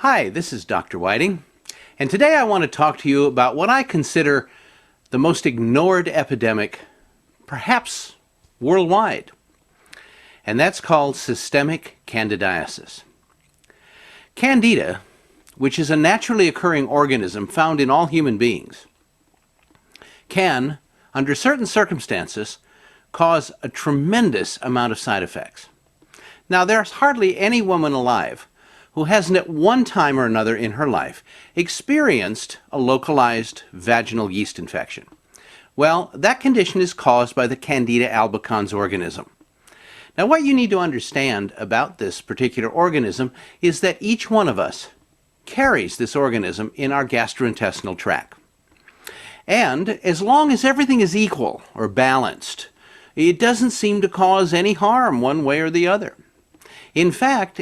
Hi, this is Dr. Whiting, and today I want to talk to you about what I consider the most ignored epidemic, perhaps worldwide, and that's called systemic candidiasis. Candida, which is a naturally occurring organism found in all human beings, can, under certain circumstances, cause a tremendous amount of side effects. Now, there's hardly any woman alive who hasn't at one time or another in her life experienced a localized vaginal yeast infection. Well, that condition is caused by the Candida albicans organism. Now, what you need to understand about this particular organism is that each one of us carries this organism in our gastrointestinal tract. And as long as everything is equal or balanced, it doesn't seem to cause any harm one way or the other. In fact,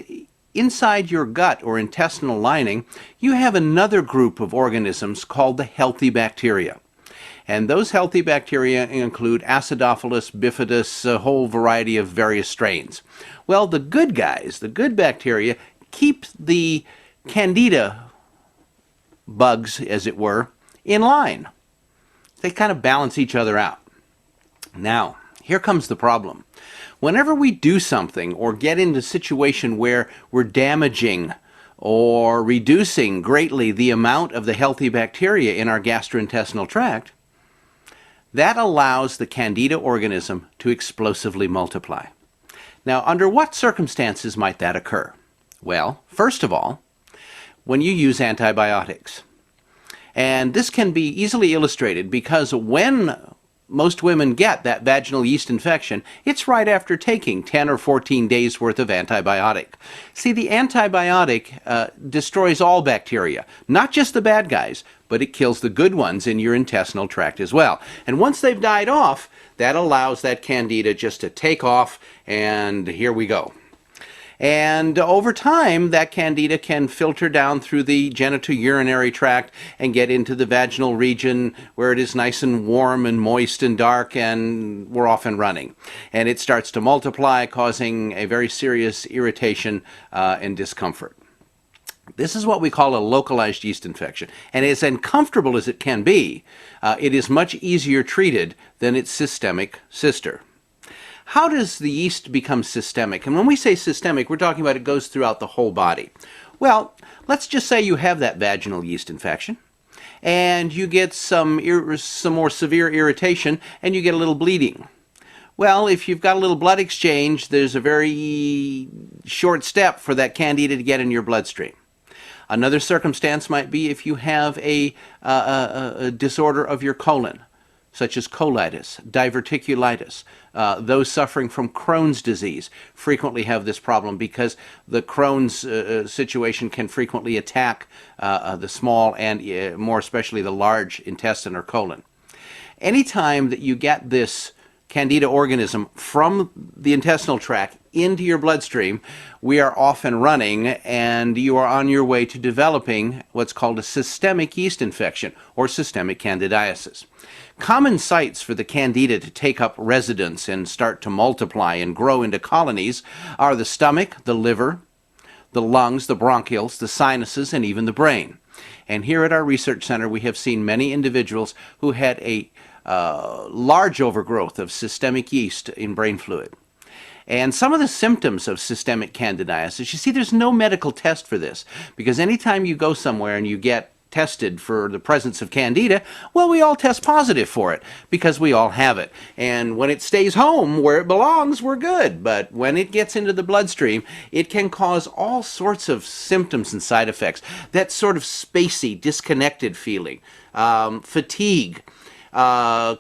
inside your gut or intestinal lining, you have another group of organisms called the healthy bacteria. And those healthy bacteria include Acidophilus, Bifidus, a whole variety of various strains. Well, the good guys, the good bacteria, keep the Candida bugs, as it were, in line. They kind of balance each other out. Now, here comes the problem. Whenever we do something or get into a situation where we're damaging or reducing greatly the amount of the healthy bacteria in our gastrointestinal tract, that allows the Candida organism to explosively multiply. Now, under what circumstances might that occur? Well, first of all, when you use antibiotics. And this can be easily illustrated because when most women get that vaginal yeast infection, it's right after taking 10 or 14 days worth of antibiotic. See, the antibiotic destroys all bacteria, not just the bad guys, but it kills the good ones in your intestinal tract as well. And once they've died off, that allows that Candida just to take off, and here we go. And over time, that Candida can filter down through the genitourinary tract and get into the vaginal region where it is nice and warm and moist and dark, and we're off and running. And it starts to multiply, causing a very serious irritation and discomfort. This is what we call a localized yeast infection. And as uncomfortable as it can be, it is much easier treated than its systemic sister. How does the yeast become systemic? And when we say systemic, we're talking about it goes throughout the whole body. Well, let's just say you have that vaginal yeast infection, and you get some more severe irritation, and you get a little bleeding. Well, if you've got a little blood exchange, there's a very short step for that Candida to get in your bloodstream. Another circumstance might be if you have a disorder of your colon, such as colitis, diverticulitis. Those suffering from Crohn's disease frequently have this problem because the Crohn's situation can frequently attack the small and more especially the large intestine or colon. Anytime that you get this Candida organism from the intestinal tract into your bloodstream, we are off and running, and you are on your way to developing what's called a systemic yeast infection or systemic candidiasis. Common sites for the Candida to take up residence and start to multiply and grow into colonies are the stomach, the liver, the lungs, the bronchioles, the sinuses, and even the brain. And here at our research center, we have seen many individuals who had a large overgrowth of systemic yeast in brain fluid. And some of the symptoms of systemic candidiasis, you see, there's no medical test for this, because anytime you go somewhere and you get tested for the presence of Candida, well, we all test positive for it because we all have it. And when it stays home where it belongs, we're good. But when it gets into the bloodstream, it can cause all sorts of symptoms and side effects. That sort of spacey, disconnected feeling, fatigue,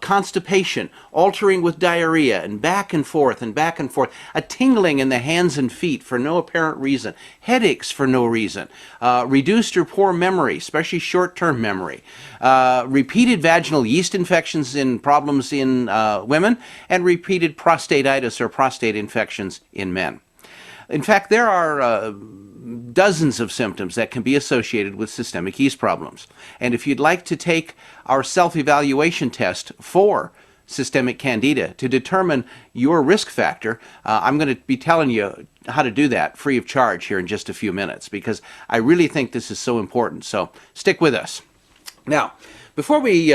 constipation, altering with diarrhea, and back and forth, a tingling in the hands and feet for no apparent reason, headaches for no reason, reduced or poor memory, especially short-term memory, repeated vaginal yeast infections in problems in women, and repeated prostatitis or prostate infections in men. In fact, there are dozens of symptoms that can be associated with systemic yeast problems. And if you'd like to take our self-evaluation test for systemic Candida to determine your risk factor. I'm going to be telling you how to do that free of charge here in just a few minutes, because I really think this is so important. So stick with us. Now, before we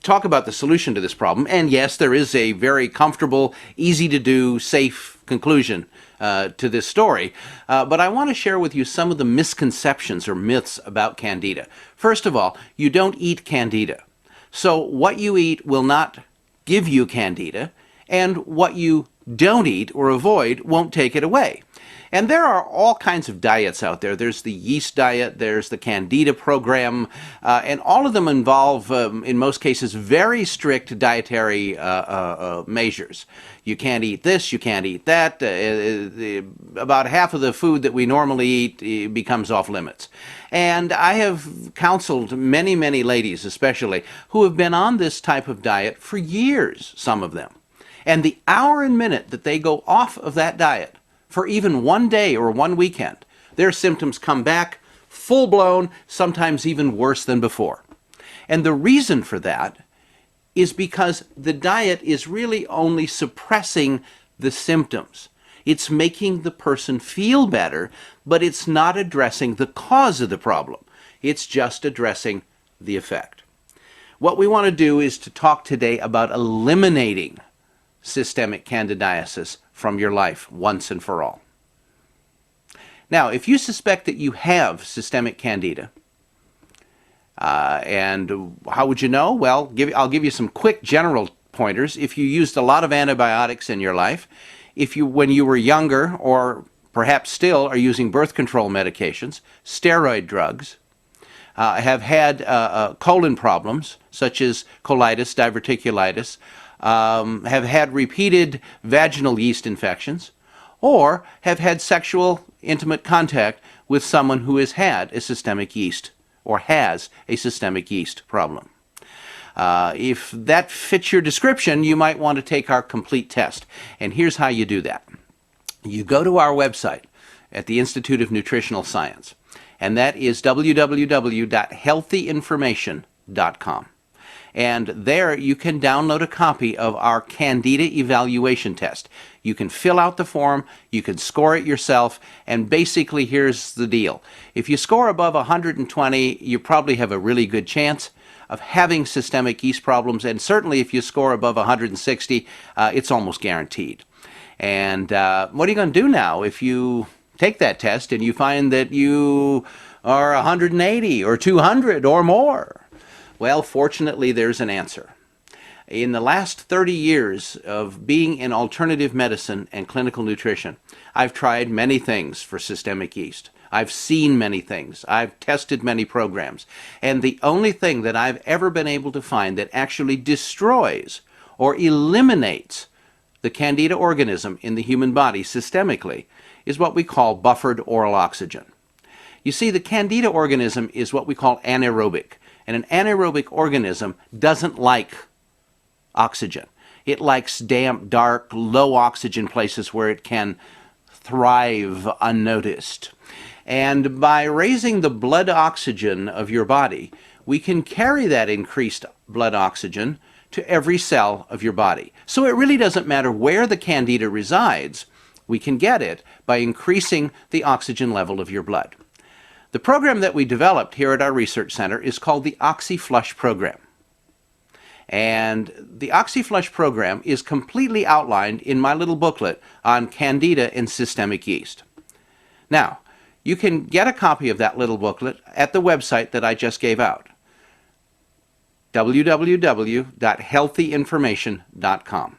talk about the solution to this problem, and yes, there is a very comfortable, easy to do, safe conclusion to this story, but I want to share with you some of the misconceptions or myths about Candida. First of all, you don't eat Candida. So what you eat will not give you Candida, and what you don't eat or avoid won't take it away. And there are all kinds of diets out there. There's the yeast diet, there's the Candida program, and all of them involve, in most cases, very strict dietary measures. You can't eat this, you can't eat that. About half of the food that we normally eat becomes off limits. And I have counseled many, many ladies especially who have been on this type of diet for years, some of them. And the hour and minute that they go off of that diet, for even one day or one weekend, their symptoms come back full-blown, sometimes even worse than before. And the reason for that is because the diet is really only suppressing the symptoms. It's making the person feel better, but it's not addressing the cause of the problem. It's just addressing the effect. What we want to do is to talk today about eliminating systemic candidiasis from your life once and for all. Now, if you suspect that you have systemic Candida, and how would you know? Well, I'll give you some quick general pointers. If you used a lot of antibiotics in your life, when you were younger, or perhaps still are using birth control medications, steroid drugs, have had colon problems such as colitis, diverticulitis, have had repeated vaginal yeast infections, or have had sexual intimate contact with someone who has had a systemic yeast or has a systemic yeast problem. If that fits your description, you might want to take our complete test. And here's how you do that. You go to our website at the Institute of Nutritional Science, and that is www.healthyinformation.com. And there you can download a copy of our Candida evaluation test. You can fill out the form, you can score it yourself, and basically here's the deal. If you score above 120, you probably have a really good chance of having systemic yeast problems, and certainly if you score above 160, it's almost guaranteed. And what are you going to do now if you take that test and you find that you are 180 or 200 or more? Well, fortunately, there's an answer. In the last 30 years of being in alternative medicine and clinical nutrition, I've tried many things for systemic yeast. I've seen many things. I've tested many programs. And the only thing that I've ever been able to find that actually destroys or eliminates the Candida organism in the human body systemically is what we call buffered oral oxygen. You see, the Candida organism is what we call anaerobic. And an anaerobic organism doesn't like oxygen. It likes damp, dark, low oxygen places where it can thrive unnoticed. And by raising the blood oxygen of your body, we can carry that increased blood oxygen to every cell of your body. So it really doesn't matter where the Candida resides, we can get it by increasing the oxygen level of your blood. The program that we developed here at our research center is called the OxyFlush program. And the OxyFlush program is completely outlined in my little booklet on Candida and systemic yeast. Now, you can get a copy of that little booklet at the website that I just gave out, www.healthyinformation.com.